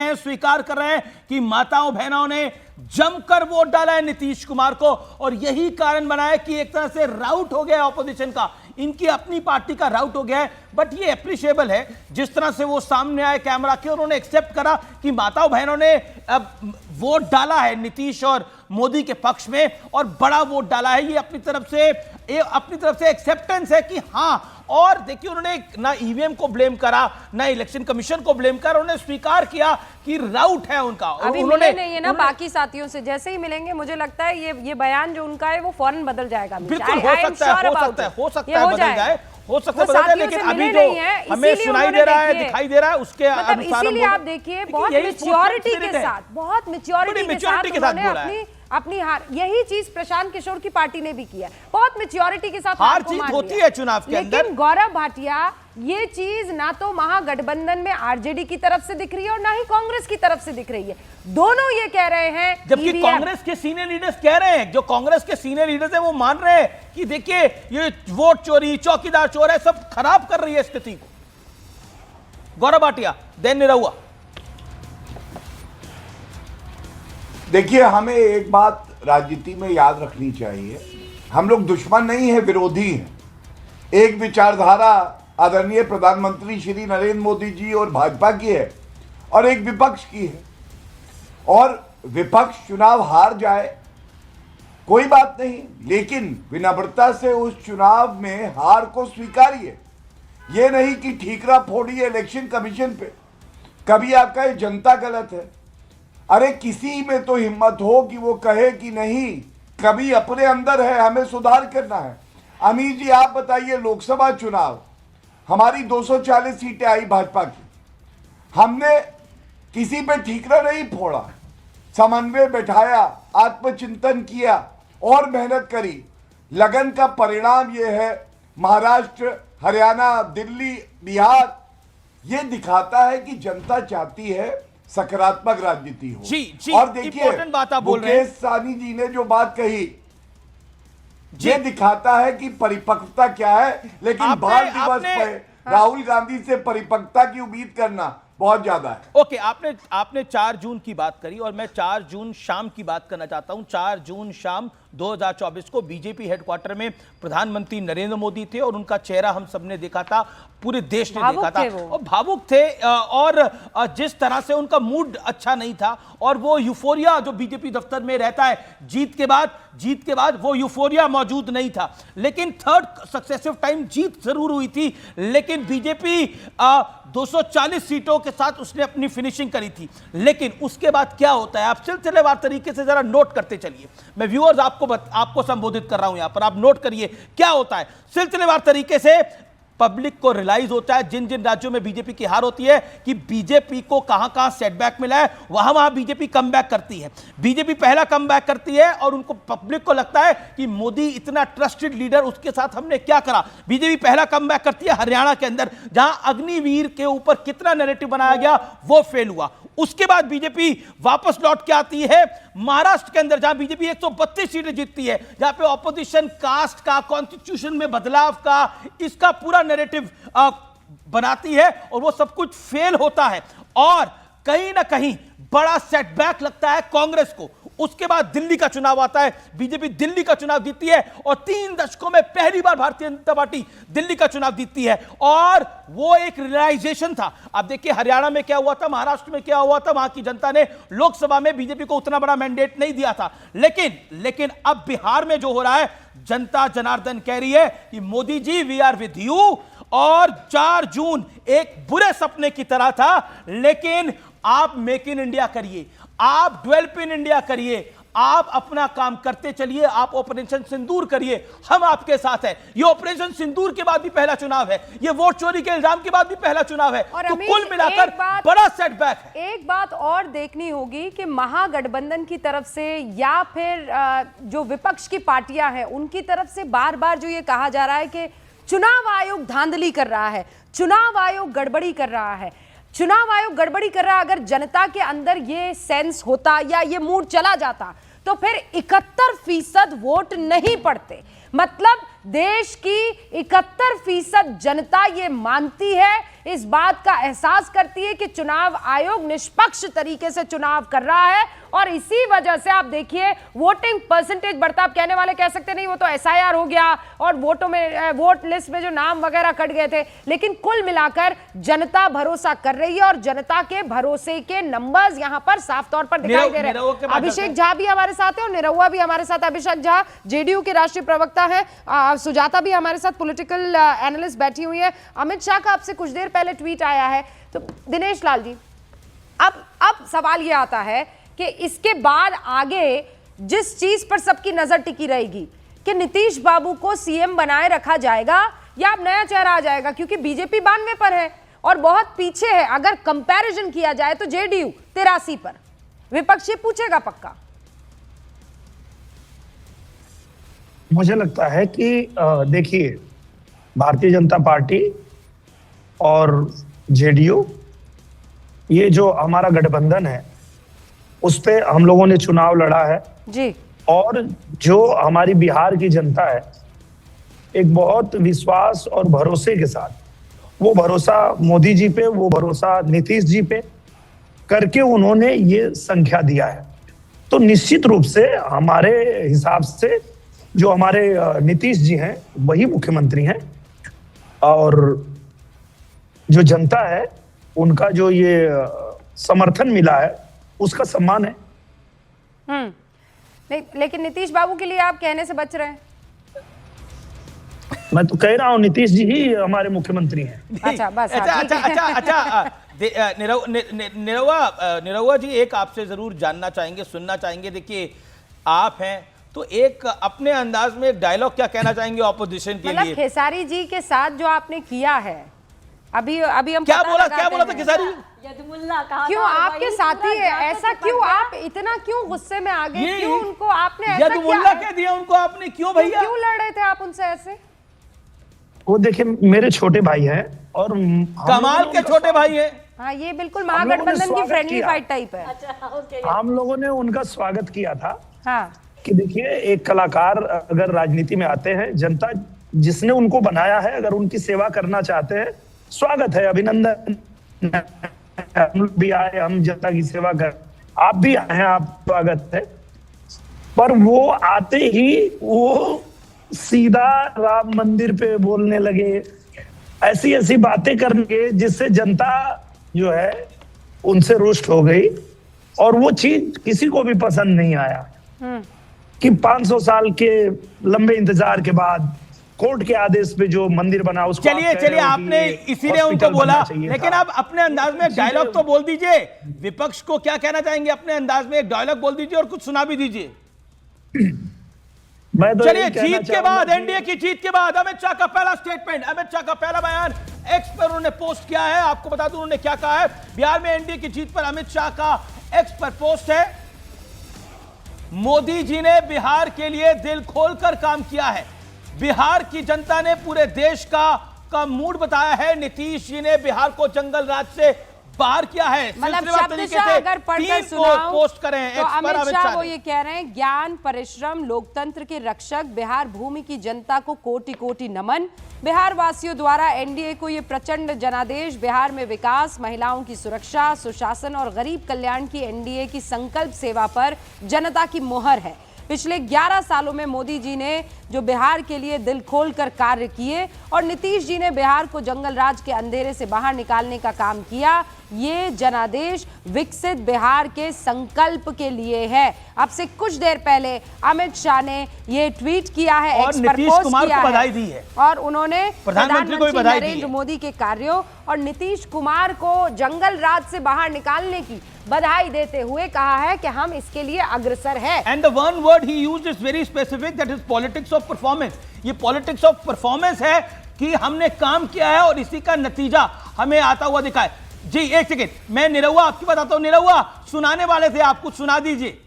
हैं, स्वीकार कर रहे हैं कि माताओं बहनों ने जमकर वोट डाला है नीतीश कुमार को, और यही कारण बना है कि एक तरह से राउट हो गया ऑपोजिशन का, इनकी अपनी पार्टी का राउट हो गया है। बट ये एप्रिशिएबल है जिस तरह से वो सामने आए कैमरा के, उन्होंने एक्सेप्ट करा कि माताओं बहनों ने अब वोट डाला है नीतीश और मोदी के पक्ष में, और बड़ा वोट डाला है। ये अपनी तरफ से एक्सेप्टेंस है कि हाँ। और देखिए, उन्होंने ना ईवीएम को ब्लेम करा, ना इलेक्शन कमीशन को ब्लेम करा, उन्होंने स्वीकार किया कि राउट है उनका। अभी उन्होंने नहीं है ना बाकी साथियों से, जैसे ही मिलेंगे मुझे लगता है ये बयान जो उनका है वो फौरन बदल जाएगा। बिल्कुल हो सकता है बदल जाए, हो सकता है बदल जाए, लेकिन अभी जो हमें सुनाई दे रहा है, दिखाई दे रहा है, उसके अनुसार इसीलिए आप देखिए बहुत मैच्योरिटी के साथ अपनी हार, यही चीज प्रशांत किशोर की पार्टी ने भी किया, बहुत मैच्योरिटी के साथ हार जीत होती है चुनाव के अंदर। लेकिन गौरव भाटिया, ये चीज ना तो महागठबंधन में आरजेडी की तरफ से दिख रही है और ना ही कांग्रेस की तरफ से दिख रही है। दोनों ये कह रहे हैं, जबकि कांग्रेस के सीनियर लीडर्स कह रहे हैं, जो कांग्रेस के सीनियर लीडर्स हैं वो मान रहे हैं कि देखिए ये वोट चोरी, चौकीदार चोर है, सब खराब कर रही है स्थिति को। गौरव भाटिया, दैन निरहुआ। देखिए, हमें एक बात राजनीति में याद रखनी चाहिए, हम लोग दुश्मन नहीं है, विरोधी हैं। एक विचारधारा आदरणीय प्रधानमंत्री श्री नरेंद्र मोदी जी और भाजपा की है, और एक विपक्ष की है। और विपक्ष चुनाव हार जाए कोई बात नहीं, लेकिन विनम्रता से उस चुनाव में हार को स्वीकारिए। ये नहीं कि ठीकरा फोड़िए इलेक्शन कमीशन पे। कभी आपका ये जनता गलत है, अरे किसी में तो हिम्मत हो कि वो कहे कि नहीं, कभी अपने अंदर है, हमें सुधार करना है। अमीर जी, आप बताइए, लोकसभा चुनाव हमारी 240 सीटें आई भाजपा की, हमने किसी पे ठीकरा नहीं फोड़ा, समन्वय बैठाया, आत्मचिंतन किया और मेहनत करी। लगन का परिणाम ये है, महाराष्ट्र, हरियाणा, दिल्ली, बिहार, ये दिखाता है कि जनता चाहती है सकारात्मक राजनीति हो। जी, और देखिए, मुकेश सहनी जी ने जो बात कही, ये दिखाता है कि परिपक्वता क्या है। लेकिन बाल दिवस पर राहुल गांधी से परिपक्वता की उम्मीद करना बहुत ज्यादा है। ओके, आपने 4 जून की बात करी, और मैं 4 जून शाम की बात करना चाहता हूं। 4 जून शाम 2024 को बीजेपी हेडक्वार्टर में प्रधानमंत्री नरेंद्र मोदी थे, और उनका चेहरा हम सबने देखा था, पूरे देश ने देखा था, और भावुक थे, और जिस तरह से उनका मूड अच्छा नहीं था, और वो यूफोरिया जो बीजेपी दफ्तर में रहता है जीत के बाद वो यूफोरिया मौजूद नहीं था। लेकिन थर्ड सक्सेसिव टाइम जीत जरूर हुई थी, लेकिन बीजेपी 240 सीटों के साथ उसने अपनी फिनिशिंग करी थी। लेकिन उसके बाद क्या होता है, आप सिलसिलेवार तरीके से जरा नोट करते चलिए। मैं व्यूअर्स आपको संबोधित कर रहा हूं, यहां पर आप नोट करिए क्या होता है। सिलसिलेवार तरीके से पब्लिक को रियलाइज होता है, जिन जिन राज्यों में बीजेपी की हार होती है, कि बीजेपी को कहां सेटबैक मिला है, वहां बीजेपी कमबैक करती है। बीजेपी पहला कमबैक करती है, और उनको पब्लिक को लगता है कि मोदी इतना ट्रस्टेड लीडर, उसके साथ हमने क्या करा। बीजेपी पहला कमबैक करती है हरियाणा के अंदर, जहां अग्निवीर के ऊपर कितना नैरेटिव बनाया गया वो फेल हुआ। उसके बाद बीजेपी वापस लौट के आती है महाराष्ट्र के अंदर, जहां बीजेपी 132 सीटें जीतती है, जहां पे ऑपोजिशन कास्ट का, कॉन्स्टिट्यूशन में बदलाव का, इसका पूरा नैरेटिव बनाती है, और वो सब कुछ फेल होता है, और कहीं ना कहीं बड़ा सेटबैक लगता है कांग्रेस को। उसके बाद दिल्ली का चुनाव आता है, बीजेपी दिल्ली का चुनाव जीतती है, और 3 दशकों में पहली बार भारतीय जनता पार्टी दिल्ली का चुनाव जीतती है। और वो एक रियलाइजेशन था। अब देखिए हरियाणा में क्या हुआ था, महाराष्ट्र में क्या हुआ था, वहां की जनता ने लोकसभा में बीजेपी को उतना बड़ा मैंडेट नहीं दिया था। लेकिन अब बिहार में जो हो रहा है, जनता जनार्दन कह रही है कि Modi ji, we are with you. और 4 जून एक बुरे सपने की तरह था, लेकिन आप मेक इन इंडिया करिए, आप डेवलप इन इंडिया करिए, आप अपना काम करते चलिए, आप ऑपरेशन सिंदूर करिए, हम आपके साथ हैं। ये ऑपरेशन सिंदूर के बाद भी पहला चुनाव है, ये वोट चोरी के इल्जाम के बाद भी पहला चुनाव है, तो कुल मिलाकर बड़ा सेटबैक है। एक बात और देखनी होगी कि महागठबंधन की तरफ से या फिर जो विपक्ष की पार्टियां हैं उनकी तरफ से बार बार जो ये कहा जा रहा है कि चुनाव आयोग धांधली कर रहा है, चुनाव आयोग गड़बड़ी कर रहा है, चुनाव आयोग गड़बड़ी कर रहा है। अगर जनता के अंदर ये सेंस होता या ये मूड चला जाता तो फिर 71% वोट नहीं पड़ते। मतलब देश की 71% जनता ये मानती है इस बात का एहसास करती है कि चुनाव आयोग निष्पक्ष तरीके से चुनाव कर रहा है। और इसी वजह से आप देखिए वोटिंग परसेंटेज बढ़ता। आप कहने वाले कह सकते नहीं वो तो एसआईआर हो गया और वोटों में वोट लिस्ट में जो नाम वगैरह कट गए थे, लेकिन कुल मिलाकर जनता भरोसा कर रही है और जनता के भरोसे के नंबर्स यहां पर साफ तौर पर दिखाई दे रहे हैं। अभिषेक झा भी हमारे साथ है और निरहुआ भी हमारे साथ। अभिषेक झा जेडीयू के राष्ट्रीय प्रवक्ता है, सुजाता भी हमारे साथ पॉलिटिकल एनालिस्ट बैठी हुई है। अमित शाह का आपसे कुछ देर पहले ट्वीट आया है, तो दिनेश लाल जी अब सवाल यह आता है कि इसके बाद आगे जिस चीज पर सबकी नजर टिकी रहेगी कि नीतीश बाबू को सीएम बनाए रखा जाएगा या अब नया चेहरा आ जाएगा, क्योंकि बीजेपी 92 पर है और बहुत पीछे है। अगर कंपैरिजन किया जाए तो जेडीयू 83 पर। विपक्ष ये पूछेगा पक्का। मुझे लगता है कि देखिए, भारतीय जनता पार्टी और जेडीयू, ये जो हमारा गठबंधन है उस पे हम लोगों ने चुनाव लड़ा है जी। और जो हमारी बिहार की जनता है एक बहुत विश्वास और भरोसे के साथ, वो भरोसा मोदी जी पे, वो भरोसा नीतीश जी पे करके उन्होंने ये संख्या दिया है। तो निश्चित रूप से हमारे हिसाब से जो हमारे नीतीश जी हैं वही मुख्यमंत्री हैं और जो जनता है उनका जो ये समर्थन मिला है उसका सम्मान है। नहीं, लेकिन नीतीश बाबू के लिए आप कहने से बच रहे हैं। मैं तो कह रहा हूँ नीतीश जी ही हमारे मुख्यमंत्री हैं। अच्छा बस। निरहुआ जी, एक आपसे जरूर जानना चाहेंगे, सुनना चाहेंगे। देखिए, आप हैं तो एक अपने अंदाज में एक डायलॉग क्या कहना चाहेंगे ऑपोजिशन के लिए? खेसारी जी के साथ जो आपने किया है, अभी हम क्या बोला था खेसारी? क्यों आपके साथी है ऐसा? क्यों आप इतना क्यों गुस्से में आ गए? क्यों उनको आपने ऐसा यदुमुल्ला कह दिया उनको आपने? क्यों भैया? क्यों लड़ रहे थे आप उनसे ऐसे? वो देखिए, मेरे छोटे भाई हैं और कमाल के छोटे भाई हैं। हाँ, ये बिल्कुल महागठबंधन की फ्रेंडली फाइट टाइप है। हम लोगों ने उनका स्वागत किया था। हाँ, कि देखिए, एक कलाकार अगर राजनीति में आते हैं, जनता जिसने उनको बनाया है अगर उनकी सेवा करना चाहते हैं, स्वागत है, अभिनंदन। हम भी आए, हम जनता की सेवा कर, आप भी आए हैं, आप स्वागत है। पर वो आते ही वो सीधा राम मंदिर पे बोलने लगे, ऐसी ऐसी बातें करने जिससे जनता जो है उनसे रुष्ट हो गई और वो चीज किसी को भी पसंद नहीं आया कि 500 साल के लंबे इंतजार के बाद कोर्ट के आदेश पे जो मंदिर बना उसको। चलिए आपने इसीलिए उनको बोला, लेकिन आप अपने अंदाज में एक डायलॉग तो बोल दीजिए। विपक्ष को क्या कहना चाहेंगे? अपने अंदाज में एक डायलॉग बोल दीजिए और कुछ सुना भी दीजिए। चलिए, जीत के बाद, एनडीए की जीत के बाद अमित शाह का पहला स्टेटमेंट, अमित शाह का पहला बयान एक्स पर उन्होंने पोस्ट किया है। आपको बता दूं उन्होंने क्या कहा है। बिहार में एनडीए की जीत पर अमित शाह का एक्स पर पोस्ट है। मोदी जी ने बिहार के लिए दिल खोलकर काम किया है। बिहार की जनता ने पूरे देश का मूड बताया है। नीतीश जी ने बिहार को जंगल राज से बाहर किया है। मतलब शब्दशः अगर पढ़कर सुनाऊं पोस्ट करें तो अमित शाह वो ये कह रहे हैं, ज्ञान, परिश्रम, लोकतंत्र के रक्षक बिहार भूमि की जनता को कोटि कोटि नमन। बिहार वासियों द्वारा एनडीए को ये प्रचंड जनादेश। बिहार में विकास, महिलाओं की सुरक्षा, सुशासन और गरीब कल्याण की एनडीए की संकल्प सेवा पर जनता की मोहर है। पिछले 11 सालों में मोदी जी ने जो बिहार के लिए दिल खोलकर कार्य किए और नीतीश जी ने बिहार को जंगल राज के अंधेरे से बाहर निकालने का काम किया, ये जनादेश विकसित बिहार के संकल्प के लिए है। अब से कुछ देर पहले अमित शाह ने ये ट्वीट किया है, एक्स पर पोस्ट किया है और उन्होंने प्रधानमंत्री नरेंद्र मोदी के कार्यों और नीतीश कुमार को जंगल राज से बाहर निकालने की बधाई देते हुए कहा है कि हम इसके लिए अग्रसर हैं। And the one word he used is very specific, that is politics of performance. ये पॉलिटिक्स ऑफ परफॉर्मेंस है कि हमने काम किया है और इसी का नतीजा हमें आता हुआ दिखा है। जी एक सेकेंड, मैं निरहुआ आपकी बताता हूं। निरहुआ सुनाने वाले थे, आप कुछ सुना दीजिए।